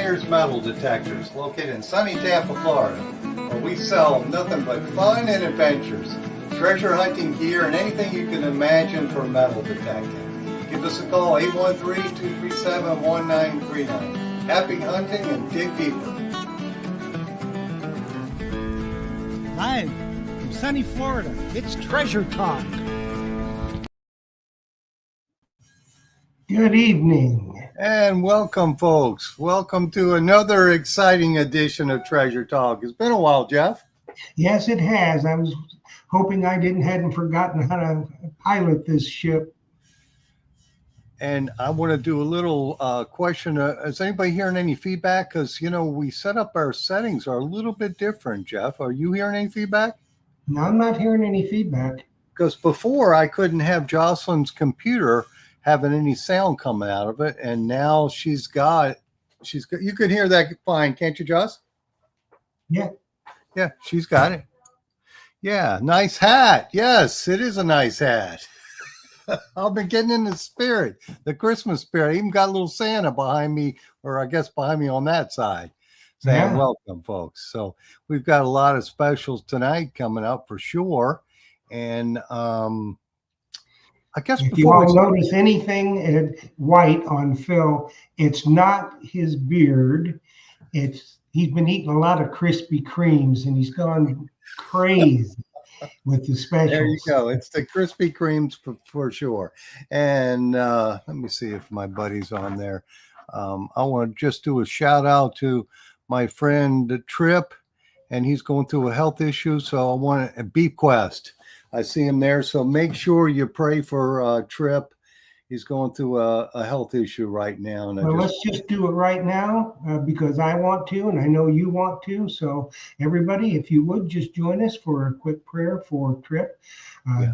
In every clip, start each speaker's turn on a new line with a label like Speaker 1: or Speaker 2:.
Speaker 1: Myers Metal Detectors, located in sunny Tampa, Florida, where we sell nothing but fun and adventures, treasure hunting gear, and anything you can imagine for metal detecting. Give us a call, 813-237-1939. Happy hunting and dig deeper.
Speaker 2: Live from sunny Florida, it's Treasure Talk.
Speaker 3: Good evening.
Speaker 1: And welcome, folks. Welcome to another exciting edition of Treasure Talk. It's been a while, Jeff.
Speaker 3: Yes, it has. I was hoping I hadn't forgotten how to pilot this ship.
Speaker 1: And I want to do a little question. Is anybody hearing any feedback? Because, you know, we set up our settings are a little bit different, Jeff. Are you hearing any feedback?
Speaker 3: No, I'm not hearing any feedback.
Speaker 1: Because before I couldn't have Jocelyn's computer having any sound coming out of it. And now she's got, you can hear that fine, can't you, Joss?
Speaker 3: Yeah.
Speaker 1: Yeah, she's got it. Yeah, nice hat. Yes, it is a nice hat. I've been getting in the spirit, the Christmas spirit. I even got a little Santa behind me, or I guess behind me on that side, saying welcome, folks. So we've got a lot of specials tonight coming up for sure. And I guess
Speaker 3: if you all notice anything white on Phil, it's not his beard. He's been eating a lot of Krispy Kremes and he's gone crazy with the specials.
Speaker 1: There you go. It's the Krispy Kremes for sure. And let me see if my buddy's on there. I want to just do a shout out to my friend Trip, and he's going through a health issue. So I want a Beef Quest. I see him there. So make sure you pray for Trip. He's going through a health issue right now. And
Speaker 3: let's just do it right now because I want to, and I know you want to. So everybody, if you would just join us for a quick prayer for Trip.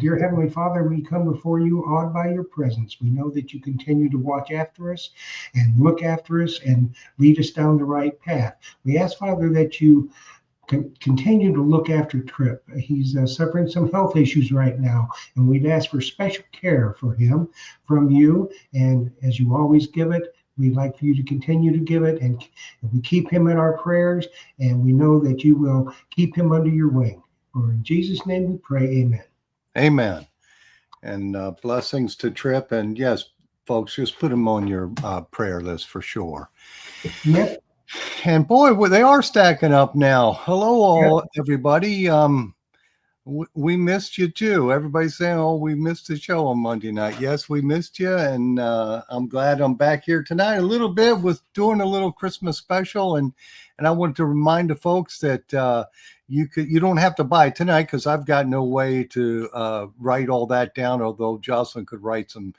Speaker 3: Dear Heavenly Father, we come before you awed by your presence. We know that you continue to watch after us and look after us and lead us down the right path. We ask, Father, that you continue to look after Trip. He's suffering some health issues right now, and we'd ask for special care for him from you. And as you always give it, we'd like for you to continue to give it, and we keep him in our prayers, and we know that you will keep him under your wing. For in Jesus' name we pray, amen.
Speaker 1: Amen. And blessings to Trip. And yes, folks, just put him on your prayer list for sure.
Speaker 3: Yep.
Speaker 1: And boy, they are stacking up now. Hello, all, everybody. We missed you too. Everybody's saying, "Oh, we missed the show on Monday night." Yes, we missed you, and I'm glad I'm back here tonight. A little bit with doing a little Christmas special, and I wanted to remind the folks that you don't have to buy tonight because I've got no way to write all that down. Although Jocelyn could write some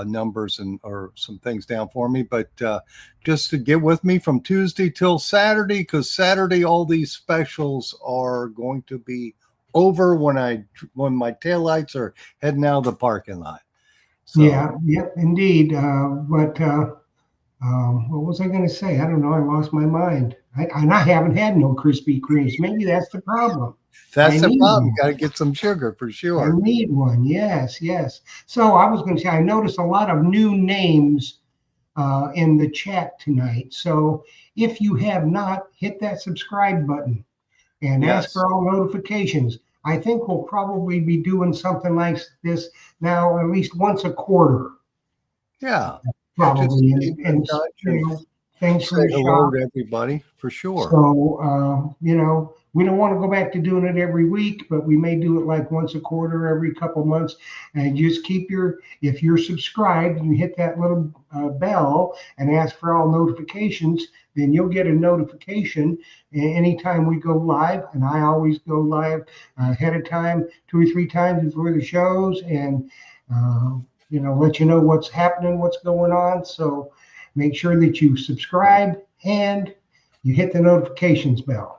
Speaker 1: numbers or some things down for me, but just to get with me from Tuesday till Saturday, because Saturday all these specials are going to be over when my taillights are heading out of the parking lot. So,
Speaker 3: yep, indeed. But what was I going to say? I don't know. I lost my mind. I haven't had no Krispy Kremes. Maybe that's the problem.
Speaker 1: That's the problem. Got to get some sugar for sure.
Speaker 3: I need one. Yes. So I was going to say, I noticed a lot of new names in the chat tonight. So if you have not, hit that subscribe button and ask for all notifications. I think we'll probably be doing something like this now at least once a quarter.
Speaker 1: Yeah.
Speaker 3: Probably. And thanks for the
Speaker 1: hello to everybody, for sure.
Speaker 3: So, we don't want to go back to doing it every week, but we may do it like once a quarter, every couple months. And just if you're subscribed, you hit that little bell and ask for all notifications, then you'll get a notification anytime we go live. And I always go live ahead of time, 2 or 3 times before the shows, and let you know what's happening, what's going on. So make sure that you subscribe and you hit the notifications bell.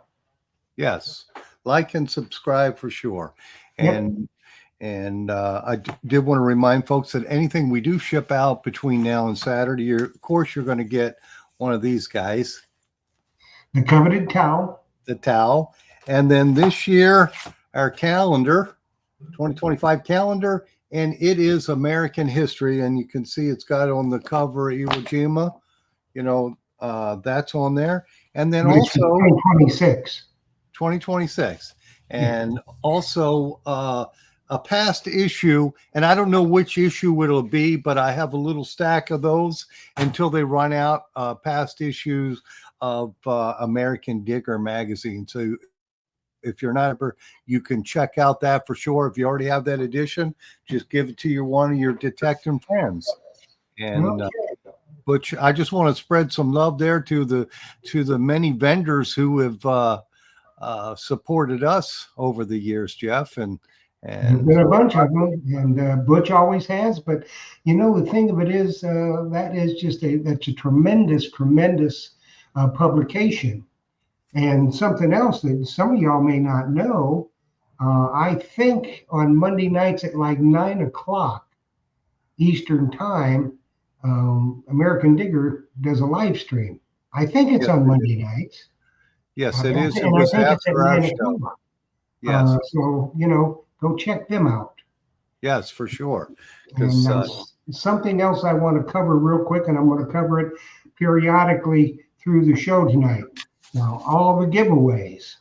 Speaker 1: Yes, like and subscribe for sure. And I did want to remind folks that anything we do ship out between now and Saturday, of course, you're going to get one of these guys.
Speaker 3: The coveted towel.
Speaker 1: The towel. And then this year, our calendar, 2025 calendar, and it is American history. And you can see it's got on the cover Iwo Jima, That's on there. And then
Speaker 3: Which is
Speaker 1: also
Speaker 3: 2026.
Speaker 1: 2026. And also a past issue, and I don't know which issue it'll be, but I have a little stack of those until they run out, past issues of American Digger magazine. So if you're not, you can check out that for sure. If you already have that edition, just give it to one of your detecting friends. And which I just want to spread some love there to the many vendors who have supported us over the years, Jeff. And
Speaker 3: there's been a bunch of them, and Butch always has. But the thing of it is, that is just that's a tremendous publication. And something else that some of y'all may not know, I think on Monday nights at like 9 o'clock Eastern time, American Digger does a live stream. I think it's on Monday nights.
Speaker 1: Yes, it is.
Speaker 3: And I think it's at 9 o'clock.
Speaker 1: Yes.
Speaker 3: So, go check them out.
Speaker 1: Yes, for sure.
Speaker 3: And something else I want to cover real quick, and I'm going to cover it periodically through the show tonight. Now, all the giveaways.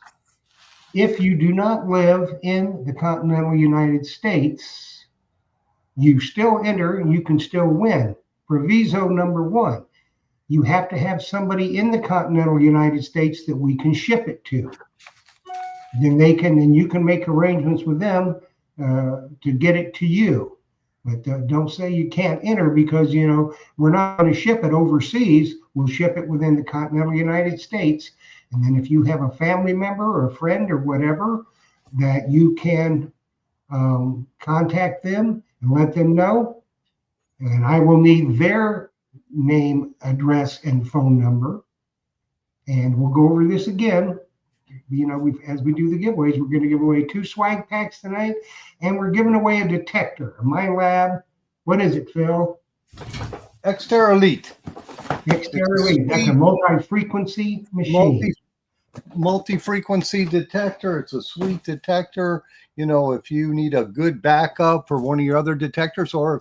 Speaker 3: If you do not live in the continental United States, you still enter and you can still win. Proviso number 1, you have to have somebody in the continental United States that we can ship it to. Then you can make arrangements with them to get it to you. But don't say you can't enter because, we're not going to ship it overseas. We'll ship it within the continental United States. And then if you have a family member or a friend or whatever, that you can contact them and let them know. And I will need their name, address, and phone number. And we'll go over this again. As we do the giveaways, we're going to give away 2 swag packs tonight, and we're giving away a detector, a MINEAB. What is it, Phil?
Speaker 1: Xterra Elite.
Speaker 3: Xterra Elite. That's a multi-frequency machine.
Speaker 1: Multi-frequency detector. It's a sweet detector. If you need a good backup for one of your other detectors, or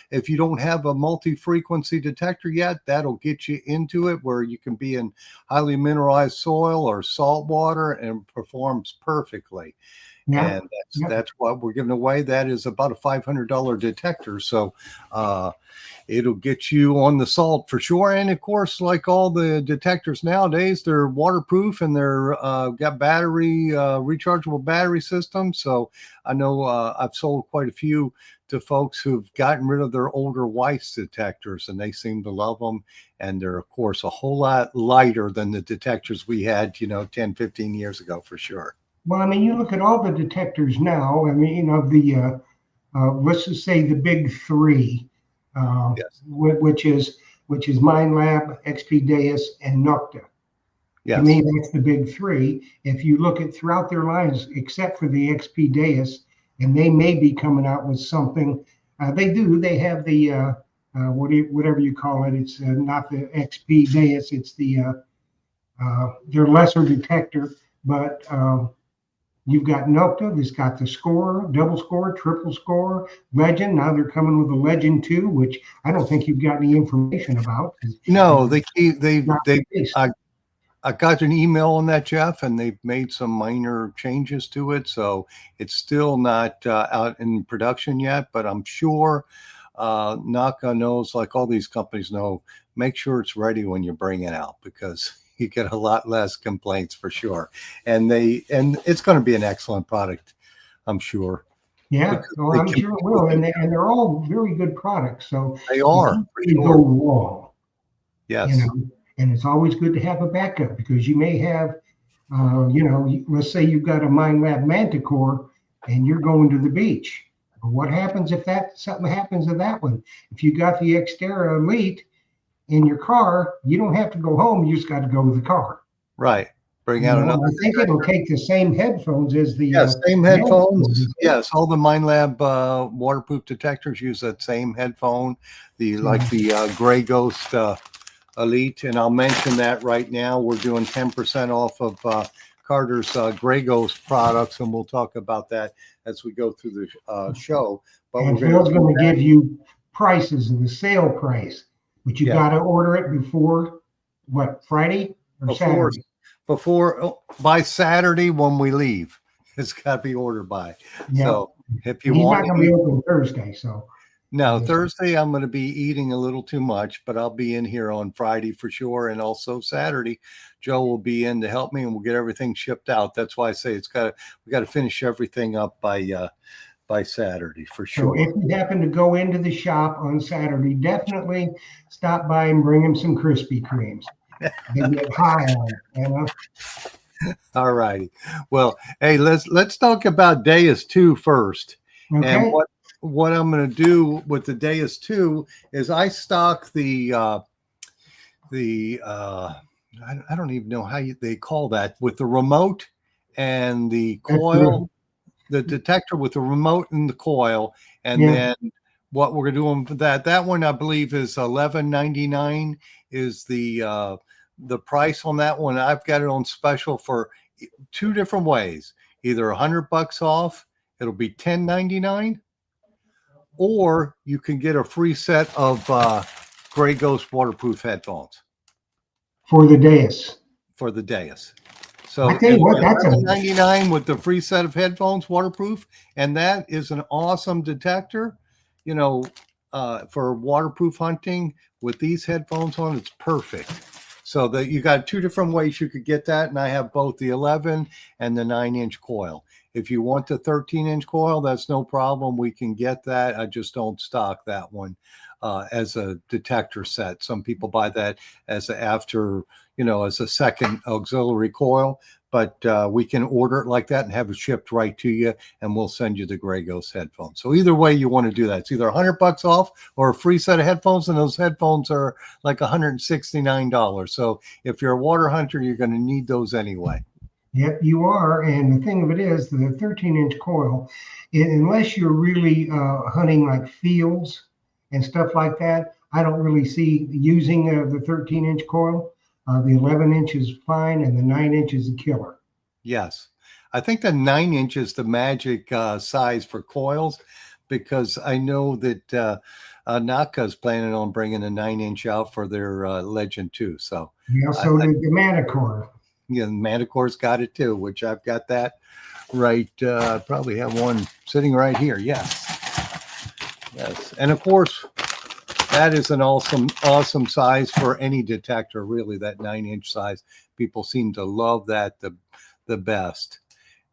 Speaker 1: if you don't have a multi-frequency detector yet, that'll get you into it where you can be in highly mineralized soil or salt water and performs perfectly. Yeah. And that's what we're giving away. That is about a $500 detector. So it'll get you on the salt for sure. And of course, like all the detectors nowadays, they're waterproof and they're got battery, rechargeable battery systems. So I know I've sold quite a few to folks who've gotten rid of their older Weiss detectors, and they seem to love them. And they're, of course, a whole lot lighter than the detectors we had, 10, 15 years ago for sure.
Speaker 3: Well, you look at all the detectors now. Of the, let's just say the big 3, yes. which is MINEAB, XP Deus, and Nocta. Yes. To me, that's the big 3. If you look at throughout their lines, except for the XP Deus, and they may be coming out with something. They have the whatever you call it. It's not the XP Deus. It's the their lesser detector, but. You've got Nocta, that's got the score, double score, triple score, legend. Now they're coming with a legend 2, which I don't think you've got any information about.
Speaker 1: No, I got an email on that, Jeff, and they've made some minor changes to it. So it's still not out in production yet, but I'm sure Naka knows, like all these companies know, make sure it's ready when you bring it out, because you get a lot less complaints for sure. And it's going to be an excellent product, I'm sure.
Speaker 3: Yeah, well, I'm sure it will. And they're all very good products. So
Speaker 1: they are.
Speaker 3: They go wrong.
Speaker 1: Yes.
Speaker 3: And it's always good to have a backup, because you may have, let's say you've got a MINEAB Manticore and you're going to the beach. But what happens if something happens to that one? If you got the Xterra Elite in your car, you don't have to go home. You just got to go to the car.
Speaker 1: Right. Bring out another.
Speaker 3: I think it'll take the same headphones as the.
Speaker 1: Same headphones. Yes, all the MINEAB waterproof detectors use that same headphone. The Gray Ghost Elite, and I'll mention that right now. We're doing 10% off of Carter's Gray Ghost products, and we'll talk about that as we go through the show. But
Speaker 3: and Phil's going to give you prices and the sale price. But you got to order it before what, Friday or
Speaker 1: before
Speaker 3: Saturday?
Speaker 1: by Saturday when we leave. It's got to be ordered by.
Speaker 3: Yeah.
Speaker 1: So if you
Speaker 3: And he's
Speaker 1: want
Speaker 3: not going to be open Thursday, so.
Speaker 1: no, Thursday I'm going to be eating a little too much, but I'll be in here on Friday for sure, and also Saturday. Joe will be in to help me, and we'll get everything shipped out. That's why I say we got to finish everything up by Saturday for
Speaker 3: So
Speaker 1: sure.
Speaker 3: if you happen to go into the shop on Saturday, definitely stop by and bring him some Krispy Kremes. They get high on it, you know.
Speaker 1: All righty. Well, hey, let's talk about Deus 2 first. And
Speaker 3: Okay.
Speaker 1: what I'm going to do with the Deus 2 is I stock I don't even know how they call that, with the remote and the coil, the detector with the remote and the coil, and
Speaker 3: Yeah.
Speaker 1: then what we're doing for that one I believe is $11.99 is the price on that one. I've got it on special for two different ways, either $100 off, it'll be $10.99, or you can get a free set of Gray Ghost waterproof headphones
Speaker 3: For the Deus.
Speaker 1: for the Deus. So
Speaker 3: I tell you what, that's
Speaker 1: $11.99 with the free set of headphones, waterproof, and that is an awesome detector. You know, for waterproof hunting with these headphones on, it's perfect. So that you got two different ways you could get that, and I have both the 11 and the 9-inch coil. If you want the 13-inch coil, that's no problem. We can get that. I just don't stock that one as a detector set. Some people buy that as as a second auxiliary coil, but we can order it like that and have it shipped right to you, and we'll send you the Gray Ghost headphones. So either way you want to do that, it's either $100 off or a free set of headphones, and those headphones are like $169. So if you're a water hunter, you're going to need those anyway.
Speaker 3: Yep, you are. And the thing of it is, the 13-inch coil, unless you're really hunting like fields and stuff like that, I don't really see using the 13-inch coil. The 11-inch is fine, and the 9-inch is a killer.
Speaker 1: Yes. I think the 9-inch is the magic size for coils, because I know that Naka's planning on bringing a 9-inch out for their Legend 2. So
Speaker 3: Yeah, so the Manticore.
Speaker 1: Yeah, Manticore's got it too, which I've got that right. Probably have one sitting right here. Yes. And of course, that is an awesome size for any detector, really, that 9-inch size. People seem to love that the best.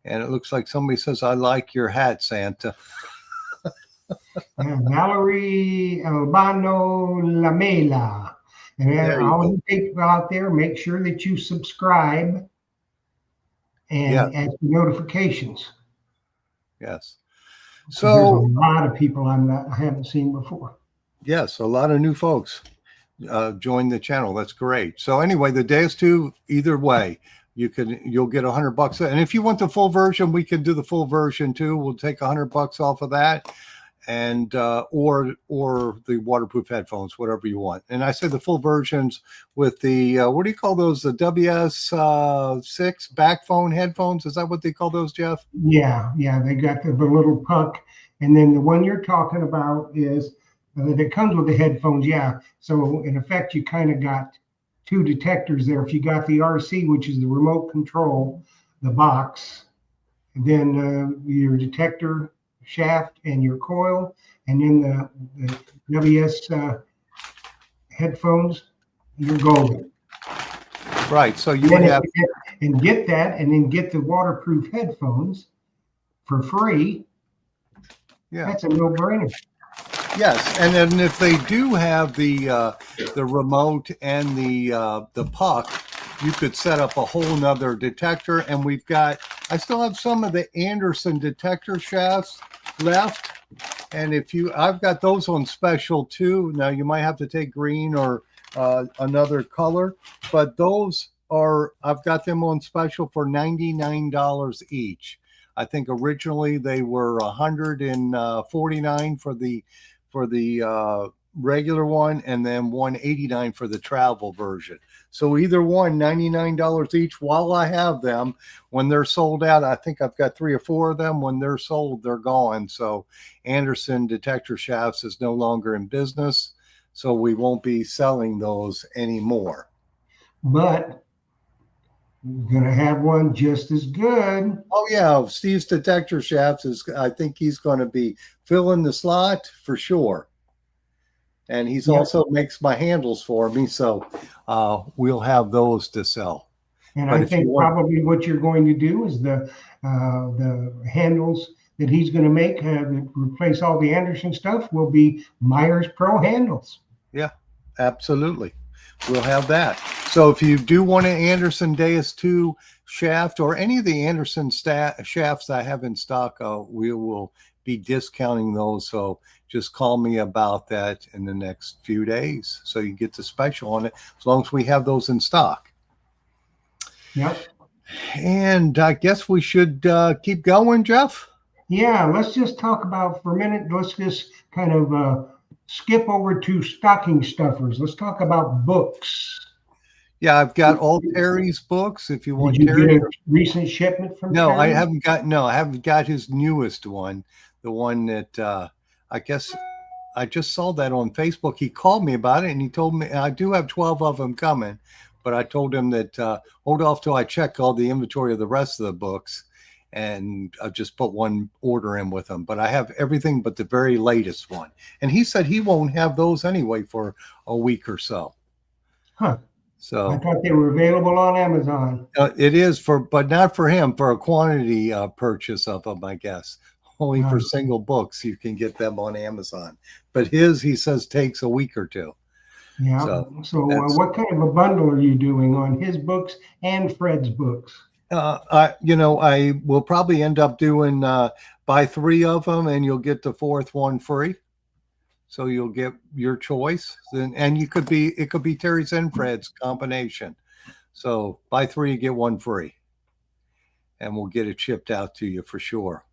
Speaker 1: And it looks like somebody says, I like your hat, Santa.
Speaker 3: Valerie Albano Lamela. And all you people out there, make sure that you subscribe and add notifications.
Speaker 1: Yes.
Speaker 3: So there's a lot of people I haven't seen before.
Speaker 1: Yes, a lot of new folks join the channel. That's great. So anyway, the Deus 2, either way, you'll get $100. And if you want the full version, we can do the full version too. We'll take $100 off of that, and or the waterproof headphones, whatever you want. And I said the full versions with the what do you call those? The WS6 backphone headphones. Is that what they call those, Jeff?
Speaker 3: Yeah. They got the little puck, and then the one you're talking about is that comes with the headphones. Yeah. So in effect, you kind of got two detectors there. If you got the RC, which is the remote control, the box, and then your detector shaft and your coil, and then the WS headphones, you're golden.
Speaker 1: Right. So you would have
Speaker 3: and get that, and then get the waterproof headphones for free. Yeah, that's a no-brainer.
Speaker 1: Yes, and then if they do have the remote and the puck, you could set up a whole nother detector. And I still have some of the Anderson detector shafts left, and I've got those on special too. Now you might have to take green or another color, but I've got them on special for $99 each. I think originally they were $149 for the regular one, and then $189 for the travel version. So either one, $99 each while I have them. When they're sold out, I think I've got 3 or 4 of them. When they're sold, they're gone. So Anderson Detector Shafts is no longer in business, so we won't be selling those anymore.
Speaker 3: but we're going to have one just as good.
Speaker 1: Oh yeah, Steve's detector shafts is. I think he's going to be filling the slot for sure. And he's also makes my handles for me, so we'll have those to sell.
Speaker 3: And I think probably what you're going to do is the handles that he's going to make that replace all the Anderson stuff will be Myers Pro handles.
Speaker 1: Yeah, absolutely. We'll have that. So if you do want an Anderson Deus 2 shaft or any of the Anderson shafts I have in stock, we will be discounting those. So just call me about that in the next few days. So you get the special on it as long as we have those in stock.
Speaker 3: Yep.
Speaker 1: And I guess we should keep going, Jeff.
Speaker 3: Yeah, let's just talk about for a minute. Let's just kind of skip over to stocking stuffers. Let's talk about books.
Speaker 1: Yeah, I've got all Terry's books. If you want,
Speaker 3: Did you
Speaker 1: Terry,
Speaker 3: get a recent shipment from
Speaker 1: no,
Speaker 3: Terry?
Speaker 1: I haven't got his newest one. The one that I guess I just saw that on Facebook. He called me about it and he told me I do have 12 of them coming, but I told him that hold off till I check all the inventory of the rest of the books, and I'll just put one order in with them. But I have everything but the very latest one, and he said he won't have those anyway for a week or so.
Speaker 3: Huh.
Speaker 1: So
Speaker 3: I thought they were available on Amazon.
Speaker 1: It is but not for him, for a quantity purchase of them, I guess. Only for single books you can get them on Amazon. But he says, takes a week or two.
Speaker 3: Yeah. So what kind of a bundle are you doing on his books and Fred's books?
Speaker 1: I will probably end up doing buy 3 of them and you'll get the 4th one free. So you'll get your choice, and it could be Terry's and Fred's combination. So buy 3, you get 1 free, and we'll get it shipped out to you for sure.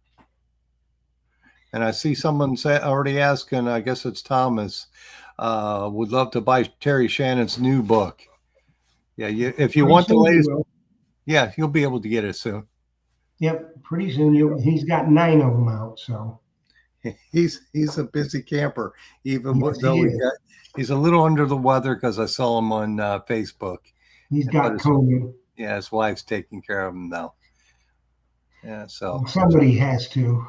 Speaker 1: And I see someone already asking. I guess it's Thomas. Would love to buy Terry Shannon's new book. Yeah, if you want the latest, yeah, you'll be able to get it soon.
Speaker 3: Yep, pretty soon. He's got 9 of them out, so.
Speaker 1: He's a busy camper, even though he's a little under the weather because I saw him on Facebook.
Speaker 3: He's got COVID.
Speaker 1: Yeah, his wife's taking care of him now. Yeah, so
Speaker 3: somebody has to.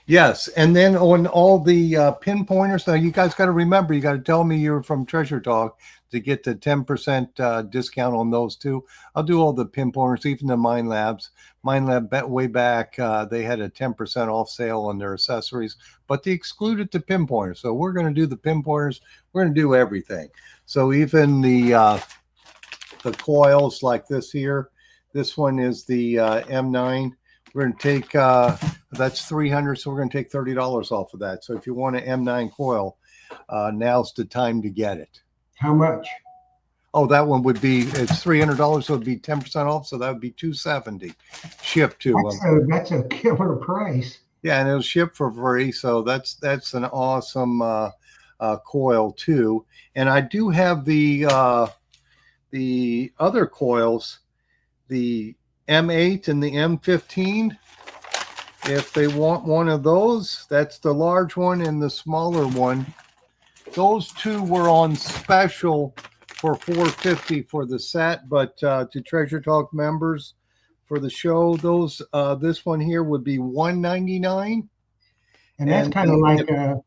Speaker 1: Yes, and then on all the pinpointers, now you guys got to remember, you got to tell me you're from Treasure Talk to get the 10% discount on those too. I'll do all the pinpointers, even the MINEAB. MINEAB way back, they had a 10% off sale on their accessories, but they excluded the pinpointers. So we're going to do the pinpointers. We're going to do everything. So even the coils like this here, this one is the M9. We're going to take, that's 300, so we're going to take $30 off of that. So if you want an M9 coil, now's the time to get it.
Speaker 3: How much?
Speaker 1: Oh, that one would be, it's $300, so it'd be 10% off, so that would be $270 shipped to them.
Speaker 3: That's a killer price.
Speaker 1: Yeah, and it'll ship for free, so that's an awesome coil too. And I do have the other coils, the M8 and the M15. If they want one of those, that's the large one and the smaller one. Those 2 were on special for $450 for the set, but to Treasure Talk members for the show, those this one here would be $199.
Speaker 3: And that's kind of like a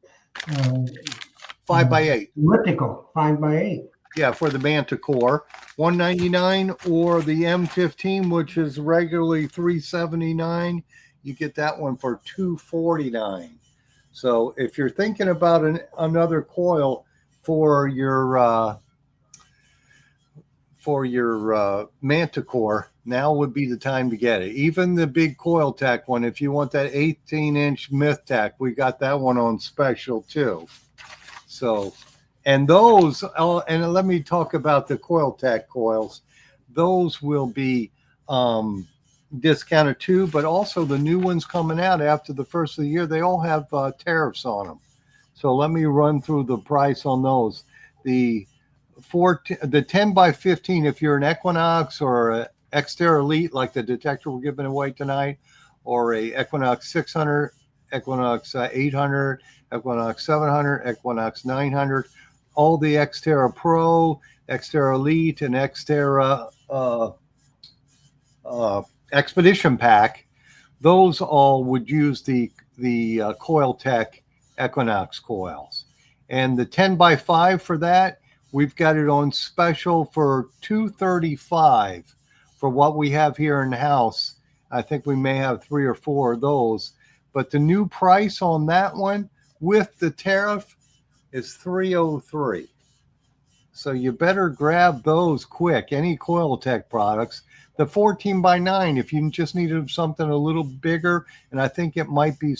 Speaker 1: 5x8
Speaker 3: elliptical 5x8.
Speaker 1: Yeah, for the Manticore, $199, or the M15, which is regularly $379. You get that one for $249. So if you're thinking about another coil for your Manticore, now would be the time to get it. Even the big Coil Tech one, if you want that 18-inch Myth Tech, we got that one on special too. So, and those, and let me talk about the Coil Tech coils. Those will be discounted too, but also the new ones coming out after the first of the year, they all have tariffs on them. So let me run through the price on those. The 10x15, if you're an Equinox or a Xterra Elite, like the detector we're giving away tonight, or a Equinox 600, Equinox 800, Equinox 700, Equinox 900, all the Xterra Pro, Xterra Elite, and Xterra Expedition Pack, those all would use the Coiltech Equinox coils. And the 10x5 for that, we've got it on special for $235 for what we have here in the house. I think we may have 3 or 4 of those. But the new price on that one with the tariff is $303. So you better grab those quick. Any Coiltech products. The 14x9, if you just needed something a little bigger, and I think it might be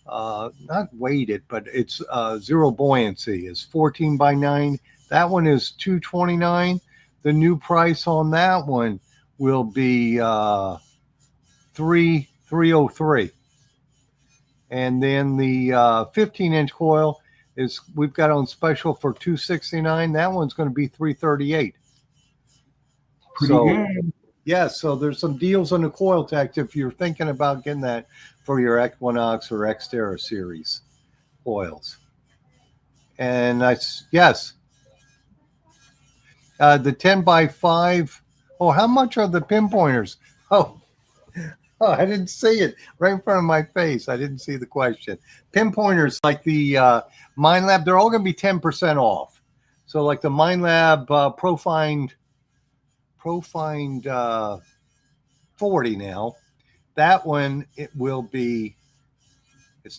Speaker 1: not weighted, but it's zero buoyancy, is 14x9. That one is $229. The new price on that one will be $303. And then the 15-inch coil is we've got on special for $269. That one's going to be $338.
Speaker 3: Pretty good.
Speaker 1: Yeah, so there's some deals on the Coiltech if you're thinking about getting that for your Equinox or Xterra series coils. And yes, the 10x5. Oh, how much are the pinpointers? Oh, I didn't see it right in front of my face. I didn't see the question. Pinpointers like the MINEAB, they're all going to be 10% off. So like the MINEAB Profind 40 now, that one it's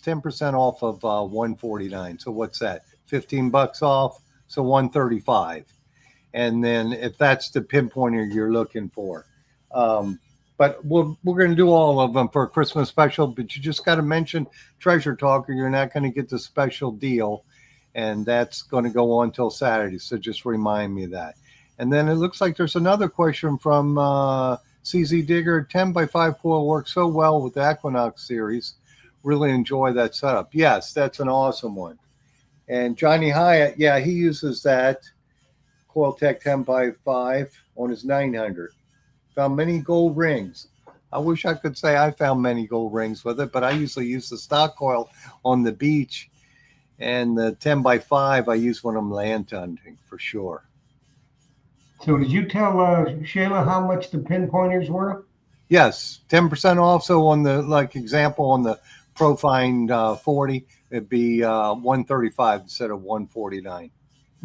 Speaker 1: 10% off of $149. So what's that? $15 off, so $135. And then if that's the pinpointer you're looking for, but we're going to do all of them for a Christmas special. But you just got to mention Treasure Talk, or you're not going to get the special deal, and that's going to go on till Saturday. So just remind me of that. And then it looks like there's another question from CZ Digger. 10x5 coil works so well with the Equinox series. Really enjoy that setup. Yes, that's an awesome one. And Johnny Hyatt, yeah, he uses that Coiltech 10x5 on his 900. Found many gold rings. I wish I could say I found many gold rings with it, but I usually use the stock coil on the beach. And the 10x5 I use when I'm land hunting for sure.
Speaker 3: So did you tell Shayla how much the pinpointers were?
Speaker 1: Yes, 10% off. So on the example on the Profind 40, it'd be $135 instead of $149.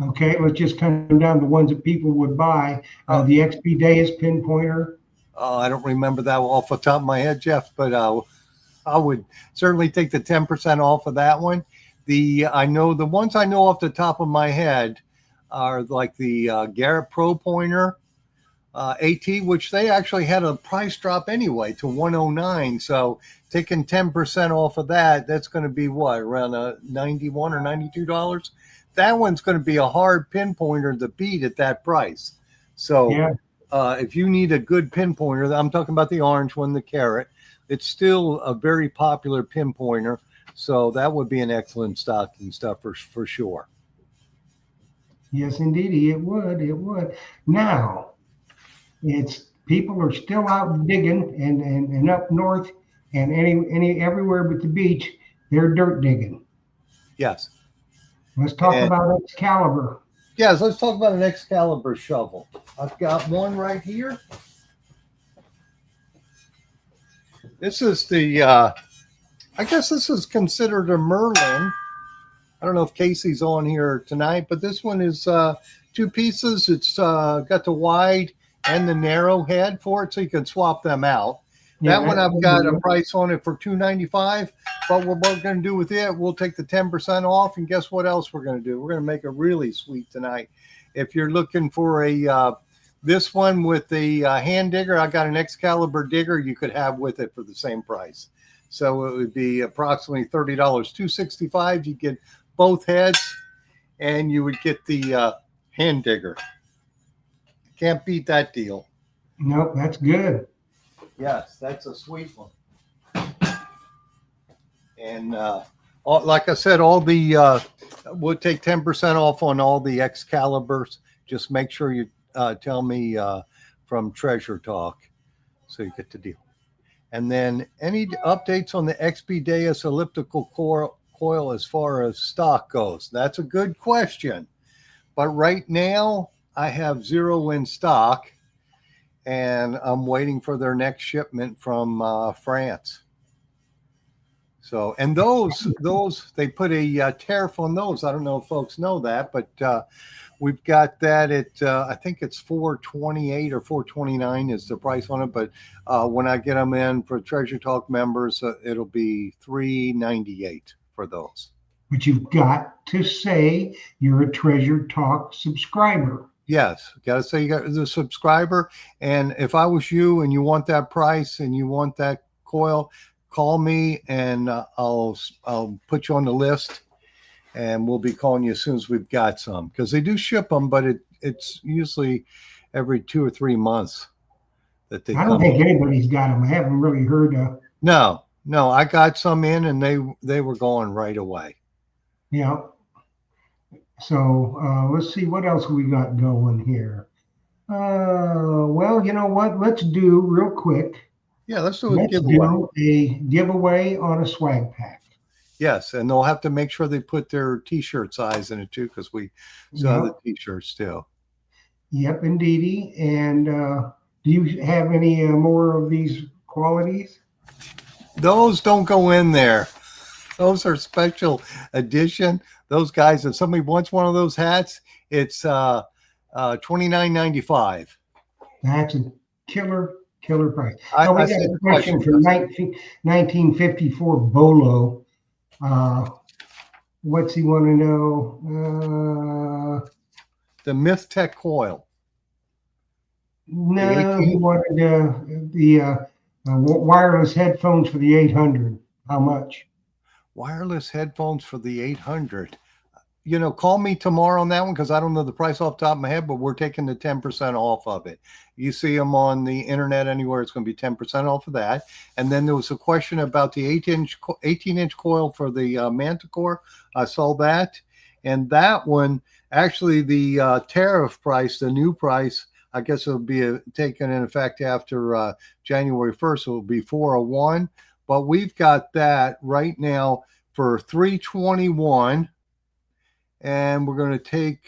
Speaker 3: Okay, let's just come down to ones that people would buy. The XP Deus pinpointer.
Speaker 1: I don't remember that off the top of my head, Jeff, but I would certainly take the 10% off of that one. The ones I know off the top of my head are like the Garrett Pro Pointer AT, which they actually had a price drop anyway to $109. So taking 10% off of that, that's going to be what, around $91 or $92. That one's going to be a hard pinpointer to beat at that price. So yeah. If you need a good pinpointer, I'm talking about the orange one, the Carrot. It's still a very popular pinpointer. So that would be an excellent stocking stuffer for sure.
Speaker 3: Yes, indeed, it would. It would. Now, people are still out digging, and up north, and everywhere but the beach, they're dirt digging.
Speaker 1: Yes.
Speaker 3: Let's talk about Excalibur.
Speaker 1: Yes, let's talk about an Excalibur shovel. I've got one right here. This is the, I guess this is considered a Merlin. I don't know if Casey's on here tonight, but this one is 2 pieces. It's got the wide and the narrow head for it, so you can swap them out. Yeah, that one I've got a price on it for $295. But what we're going to do with it, we'll take the 10% off, and guess what else we're going to do? We're going to make it really sweet tonight. If you're looking for a this one with the hand digger, I got an Excalibur digger you could have with it for the same price. So it would be approximately $30, $265. You get both heads, and you would get the hand digger. Can't beat that deal.
Speaker 3: Nope, that's good.
Speaker 1: Yes, that's a sweet one. And like I said, all the we'll take 10% off on all the Excaliburs. Just make sure you tell me from Treasure Talk, so you get the deal. And then any updates on the XP Deus elliptical coil as far as stock goes? That's a good question. But right now, I have 0 in stock, and I'm waiting for their next shipment from France. So, and those they put a tariff on those. I don't know if folks know that, but we've got that at I think it's $428 or $429 is the price on it. But when I get them in for Treasure Talk members, it'll be $398 for those.
Speaker 3: But you've got to say you're a Treasure Talk subscriber.
Speaker 1: Yes, got to say you got the subscriber. And if I was you and you want that price and you want that coil, call me and I'll put you on the list, and we'll be calling you as soon as we've got some, because they do ship them, but it's usually every 2 or 3 months that they.
Speaker 3: I don't think anybody's got them. I haven't really heard of.
Speaker 1: No, I got some in, and they were going right away.
Speaker 3: Yeah. So let's see what else we got going here. Well, you know what? Let's do real quick.
Speaker 1: Yeah, let's do a
Speaker 3: Let's
Speaker 1: giveaway.
Speaker 3: do a giveaway on a swag pack.
Speaker 1: Yes, and they'll have to make sure they put their T-shirt size in it too, because we still have the T-shirts too.
Speaker 3: Yep, indeedy. And do you have any more of these qualities?
Speaker 1: Those don't go in there. Those are special edition. Those guys, if somebody wants one of those hats, it's $29.95.
Speaker 3: That's a killer price.
Speaker 1: I
Speaker 3: We got a question from 1954 Bolo. What's he want to know?
Speaker 1: The Myth Tech coil.
Speaker 3: No, he wanted the wireless headphones for the 800. How much?
Speaker 1: Wireless headphones for the 800. Call me tomorrow on that one, because I don't know the price off the top of my head, but we're taking the 10% off of it. You see them on the internet anywhere, it's going to be 10% off of that. And then there was a question about the 18-inch coil for the Manticore. I saw that. And that one, actually the tariff price, the new price, I guess it'll be taken in effect after January 1st. So it'll be $401. But we've got that right now for $321. And we're going to take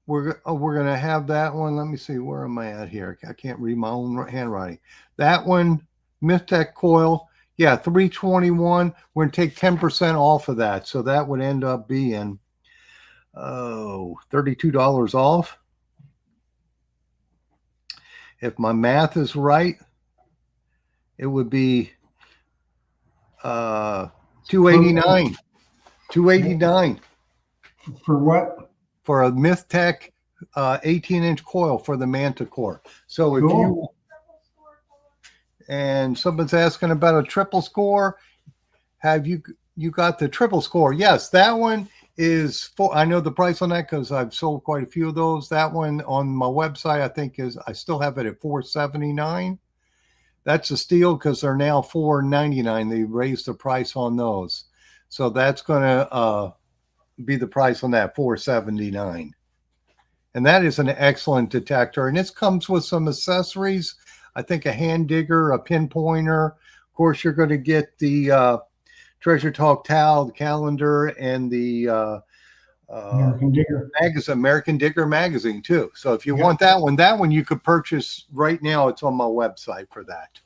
Speaker 1: we're going to have that one. Let me see, where am I at here? I can't read my own handwriting. That one, Myth Tech coil, yeah, $321. We're going to take 10% off of that, so that would end up being $32 off. If my math is right, it would be $289. $289.
Speaker 3: For what?
Speaker 1: For a Myth Tech 18-inch coil for the Manticore. So if you, and someone's asking about a triple score, have you got the triple score? Yes, that one is I know the price on that because I've sold quite a few of those. That one on my website, I think I still have it at $479. That's a steal because they're now $499. They raised the price on those. So that's going to be the price on that, $479. And that is an excellent detector. And this comes with some accessories. I think a hand digger, a pinpointer. Of course, you're going to get the Treasure Talk towel, the calendar, and the American Digger magazine too. So if you want that one you could purchase right now. It's on my website for that.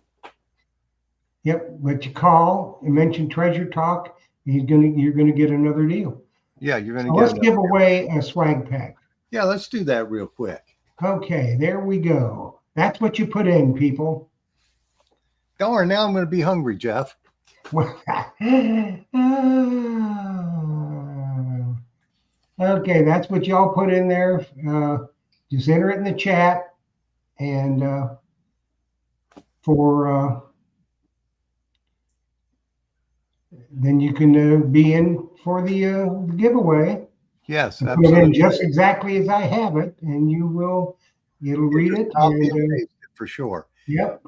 Speaker 3: Yep, but you call and mention Treasure Talk, you're gonna get another deal.
Speaker 1: Yeah, you're gonna
Speaker 3: Let's give away a swag pack.
Speaker 1: Yeah, let's do that real quick.
Speaker 3: Okay, there we go. That's what you put in, people.
Speaker 1: Darn, now I'm going to be hungry, Jeff.
Speaker 3: Okay, that's what y'all put in there. Just enter it in the chat, and then you can be in for the giveaway.
Speaker 1: Yes,
Speaker 3: absolutely. Put it in just exactly as I have it, and it'll read it. And,
Speaker 1: for sure.
Speaker 3: Yep.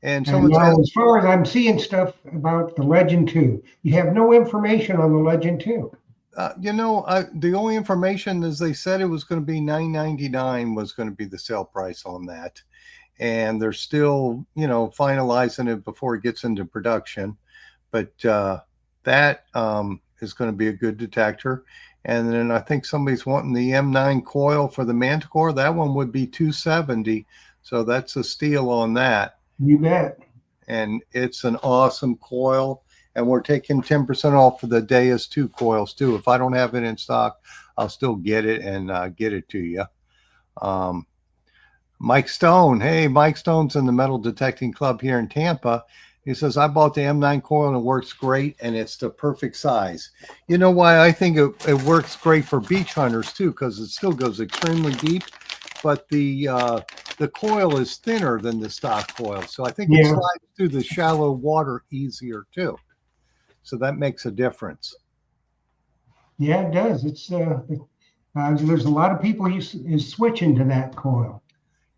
Speaker 1: And
Speaker 3: as far as I'm seeing stuff about the Legend 2, you have no information on the Legend 2.
Speaker 1: The only information is they said it was going to be $999 was going to be the sale price on that. and they're still, finalizing it before it gets into production. But that is going to be a good detector. And then I think somebody's wanting the M9 coil for the Manticore. That one would be $270. So that's a steal on that.
Speaker 3: You bet.
Speaker 1: And it's an awesome coil. And we're taking 10% off for the Deus 2 coils too. If I don't have it in stock, I'll still get it and get it to you. Mike Stone. Hey, Mike Stone's in the Metal Detecting Club here in Tampa. He says, I bought the M9 coil and it works great, and it's the perfect size. You know why I think it works great for beach hunters too, because it still goes extremely deep, but the coil is thinner than the stock coil. So I think it slides through the shallow water easier too. So that makes a difference. Yeah,
Speaker 3: it does. It's there's a lot of people is switching to that coil.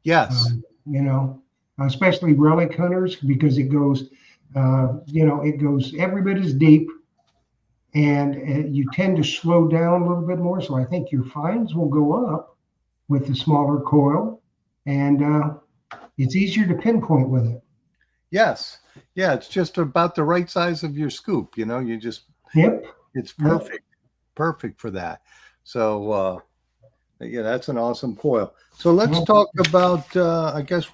Speaker 1: Yes.
Speaker 3: Especially relic hunters, because it goes, it goes every bit as deep, and you tend to slow down a little bit more. So I think your finds will go up with the smaller coil, and it's easier to pinpoint with it.
Speaker 1: Yes. Yeah, it's just about the right size of your scoop. You just, it's perfect, perfect for that. So, that's an awesome coil. So let's talk about, I guess,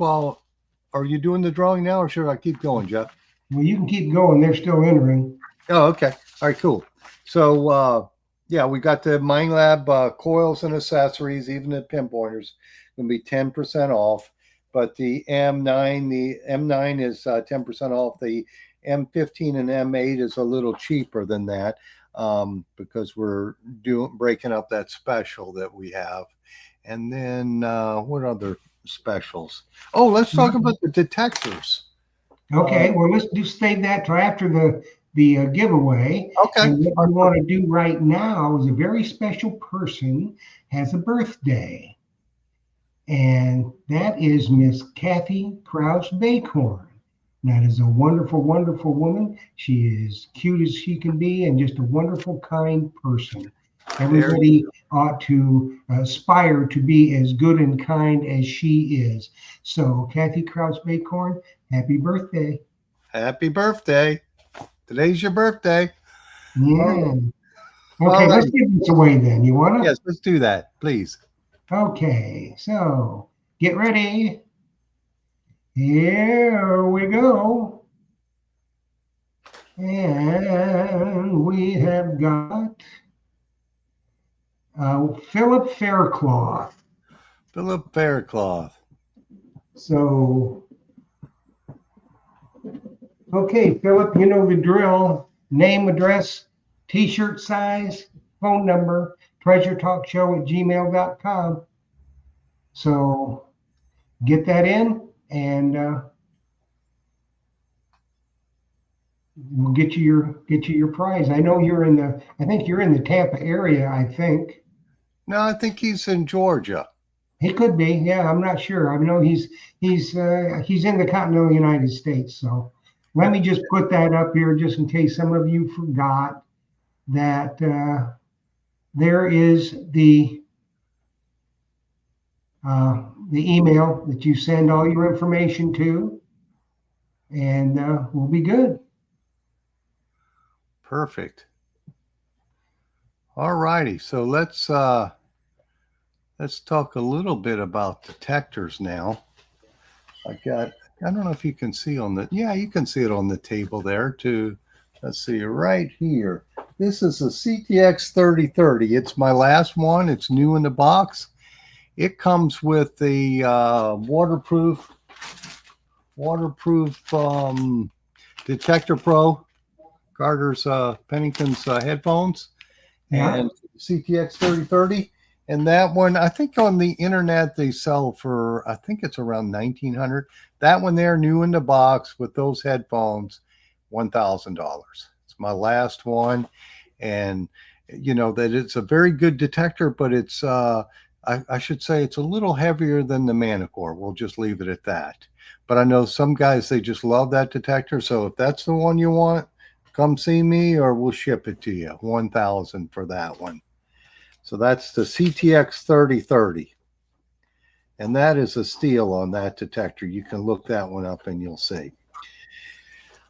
Speaker 1: are you doing the drawing now, or should I keep going, Jeff?
Speaker 3: Well, you can keep going. They're still entering.
Speaker 1: Oh, okay. All right, cool. So, we got the MINEAB coils and accessories, even the pinpointers, going to be 10% off. But the M9 is 10% off. The M15 and M8 is a little cheaper than that because we're breaking up that special that we have. And then what other specials? Oh, let's talk about the detectors.
Speaker 3: Okay, well, let's just save that till after the giveaway.
Speaker 1: Okay.
Speaker 3: And what we want to do right now is a very special person has a birthday, and that is Miss Kathy Krause Bacorn. That is a wonderful, wonderful woman. She is cute as she can be, and just a wonderful, kind person. Everybody ought to aspire to be as good and kind as she is. So, Kathy Krause Bacorn, happy birthday.
Speaker 1: Happy birthday. Today's your birthday.
Speaker 3: Yeah. Okay, let's give this away then. You want to?
Speaker 1: Yes, let's do that, please.
Speaker 3: Okay, so get ready. Here we go. And we have got Philip Faircloth.
Speaker 1: Philip Faircloth.
Speaker 3: So, okay, Philip, you know the drill. Name, address, t-shirt size, phone number, treasuretalkshow@gmail.com. So get that in, and we'll get you your prize. I know I think you're in the Tampa area, I think.
Speaker 1: No, I think he's in Georgia.
Speaker 3: He could be. Yeah, I'm not sure. I know he's in the continental United States. So let me just put that up here just in case some of you forgot that there is the email that you send all your information to, and we'll be good.
Speaker 1: Perfect. All righty. So let's talk a little bit about detectors now. I don't know if you can see you can see it on the table there too. Let's see, right here. This is a CTX 3030. It's my last one. It's new in the box. It comes with the waterproof Detector Pro, Carter's Pennington's headphones, and CTX 3030. And that one, I think on the internet they sell for, I think it's around $1,900. That one there, new in the box with those headphones, $1,000. It's my last one, and that it's a very good detector, but it's I should say it's a little heavier than the Manticore. We'll just leave it at that. But I know some guys, they just love that detector. So if that's the one you want, come see me or we'll ship it to you. $1,000 for that one. So that's the CTX 3030. And that is a steal on that detector. You can look that one up and you'll see.